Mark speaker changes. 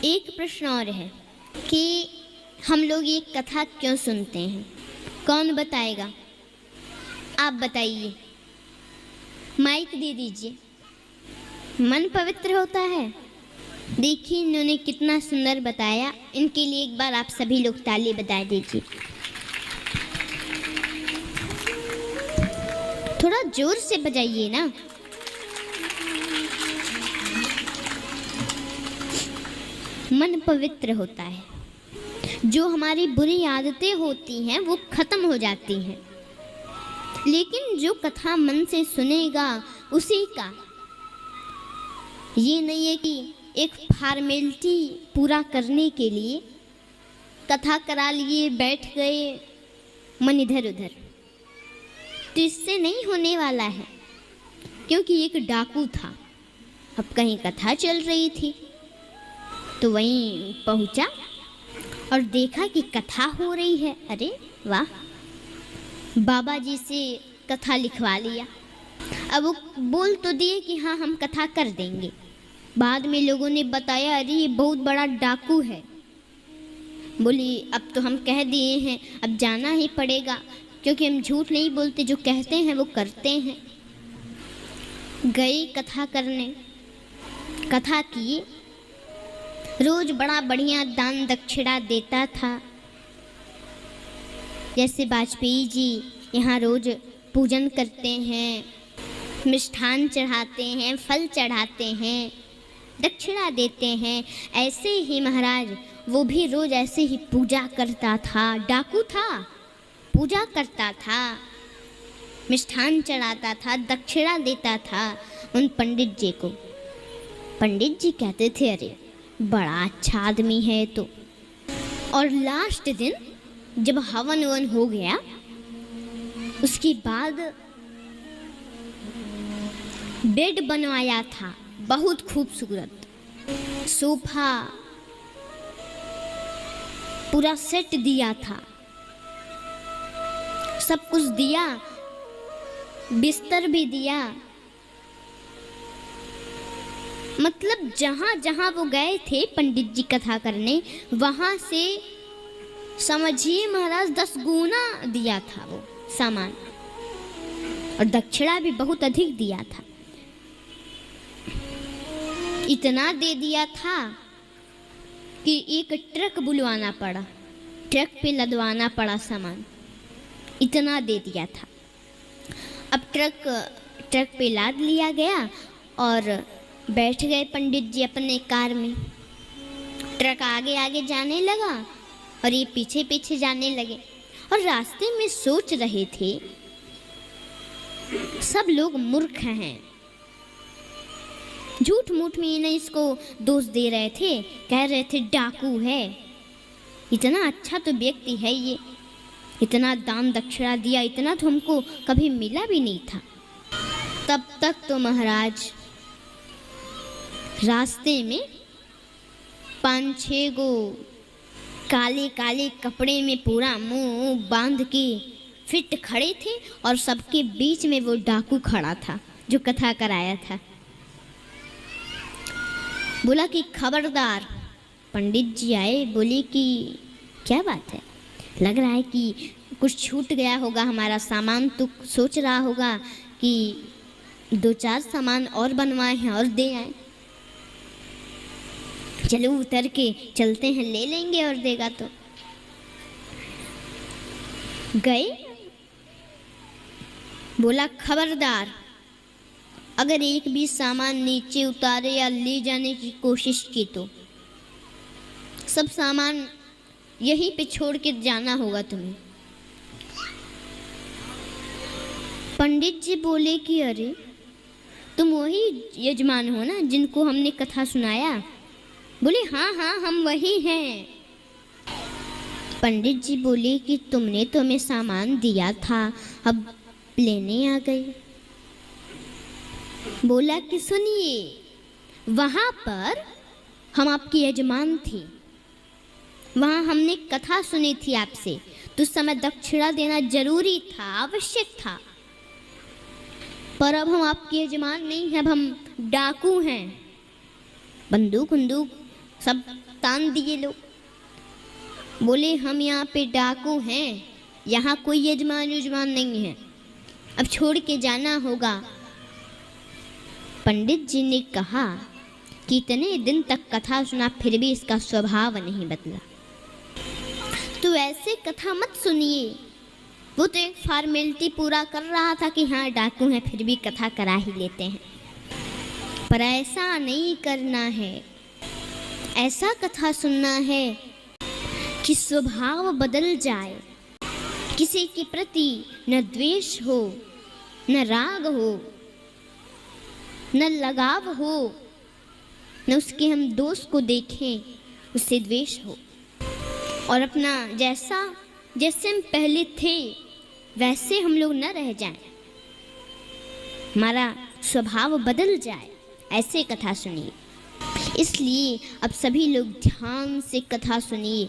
Speaker 1: एक प्रश्न और है कि हम लोग ये कथा क्यों सुनते हैं? कौन बताएगा? आप बताइए, माइक दे दीजिए। मन पवित्र होता है। देखिए इन्होंने कितना सुंदर बताया। इनके लिए एक बार आप सभी लोग ताली बजा दीजिए। थोड़ा जोर से बजाइए ना। मन पवित्र होता है। जो हमारी बुरी आदतें होती हैं वो खत्म हो जाती हैं, लेकिन जो कथा मन से सुनेगा उसी का। ये नहीं है कि एक फॉर्मेलिटी पूरा करने के लिए कथा करा लिए, बैठ गए, मन इधर उधर, तो इससे नहीं होने वाला है। क्योंकि एक डाकू था, अब कहीं कथा चल रही थी तो वहीं पहुंचा और देखा कि कथा हो रही है। अरे वाह, बाबा जी से कथा लिखवा लिया। अब वो बोल तो दिए कि हाँ हम कथा कर देंगे। बाद में लोगों ने बताया अरे ये बहुत बड़ा डाकू है। बोली अब तो हम कह दिए हैं, अब जाना ही पड़ेगा, क्योंकि हम झूठ नहीं बोलते, जो कहते हैं वो करते हैं। गए कथा करने, कथा की। रोज बड़ा बढ़िया दान दक्षिणा देता था। जैसे वाजपेयी जी यहाँ रोज पूजन करते हैं, मिष्ठान चढ़ाते हैं, फल चढ़ाते हैं, दक्षिणा देते हैं, ऐसे ही महाराज वो भी रोज ऐसे ही पूजा करता था। डाकू था, पूजा करता था, मिष्ठान चढ़ाता था, दक्षिणा देता था उन पंडित जी को। पंडित जी कहते थे अरे बड़ा अच्छा आदमी है तो। और लास्ट दिन जब हवन वन हो गया, उसके बाद बेड बनवाया था, बहुत खूबसूरत सोफा, पूरा सेट दिया था, सब कुछ दिया, बिस्तर भी दिया। मतलब जहाँ जहाँ वो गए थे पंडित जी कथा करने, वहाँ से समझिए महाराज 10 गुना दिया था वो सामान, और दक्षिणा भी बहुत अधिक दिया था। इतना दे दिया था कि एक ट्रक बुलवाना पड़ा, ट्रक पे लदवाना पड़ा सामान, इतना दे दिया था। अब ट्रक पे लाद लिया गया और बैठ गए पंडित जी अपने कार में। ट्रक आगे आगे जाने लगा और ये पीछे पीछे जाने लगे। और रास्ते में सोच रहे थे सब लोग मूर्ख हैं, झूठ मूठ में इन्हें इसको दोष दे रहे थे, कह रहे थे डाकू है, इतना अच्छा तो व्यक्ति है ये, इतना दान दक्षिणा दिया, इतना तो हमको कभी मिला भी नहीं था। तब तक तो महाराज रास्ते में 5-6 गो काले काले कपड़े में पूरा मुंह बांध के फिट खड़े थे, और सबके बीच में वो डाकू खड़ा था जो कथा कराया था। बोला कि खबरदार। पंडित जी आए, बोले कि क्या बात है, लग रहा है कि कुछ छूट गया होगा हमारा सामान, तो सोच रहा होगा कि 2-4 सामान और बनवाए हैं और दे आए। चलो उतर के चलते हैं, ले लेंगे और देगा तो। गए, बोला खबरदार, अगर एक भी सामान नीचे उतारे या ले जाने की कोशिश की तो सब सामान यहीं पे छोड़ के जाना होगा तुम्हें। पंडित जी बोले कि अरे तुम वही यजमान हो ना जिनको हमने कथा सुनाया? बोले हाँ हाँ हम वही हैं। पंडित जी बोले कि तुमने तो हमें सामान दिया था, अब लेने आ गए। बोला कि सुनिए, वहाँ पर हम आपकी यजमान थे, वहाँ हमने कथा सुनी थी आपसे, तो उस समय दक्षिणा देना जरूरी था, आवश्यक था। पर अब हम आपके यजमान नहीं हैं, अब हम डाकू हैं, बंदूक बंदूक सब तान दिए लोग, बोले हम यहाँ पे डाकू हैं, यहाँ कोई यजमान उजमान नहीं है, अब छोड़ के जाना होगा। पंडित जी ने कहा कि इतने दिन तक कथा सुना फिर भी इसका स्वभाव नहीं बदला, तो ऐसे कथा मत सुनिए। वो तो एक फॉर्मेलिटी पूरा कर रहा था कि हाँ डाकू हैं फिर भी कथा करा ही लेते हैं, पर ऐसा नहीं करना है। ऐसा कथा सुनना है कि स्वभाव बदल जाए, किसी के प्रति न द्वेष हो, न राग हो, न लगाव हो, न उसके हम दोष को देखें उससे द्वेष हो, और अपना जैसे हम पहले थे वैसे हम लोग न रह जाएं, हमारा स्वभाव बदल जाए। ऐसे कथा सुनिए। इसलिए अब सभी लोग ध्यान से कथा सुनिए।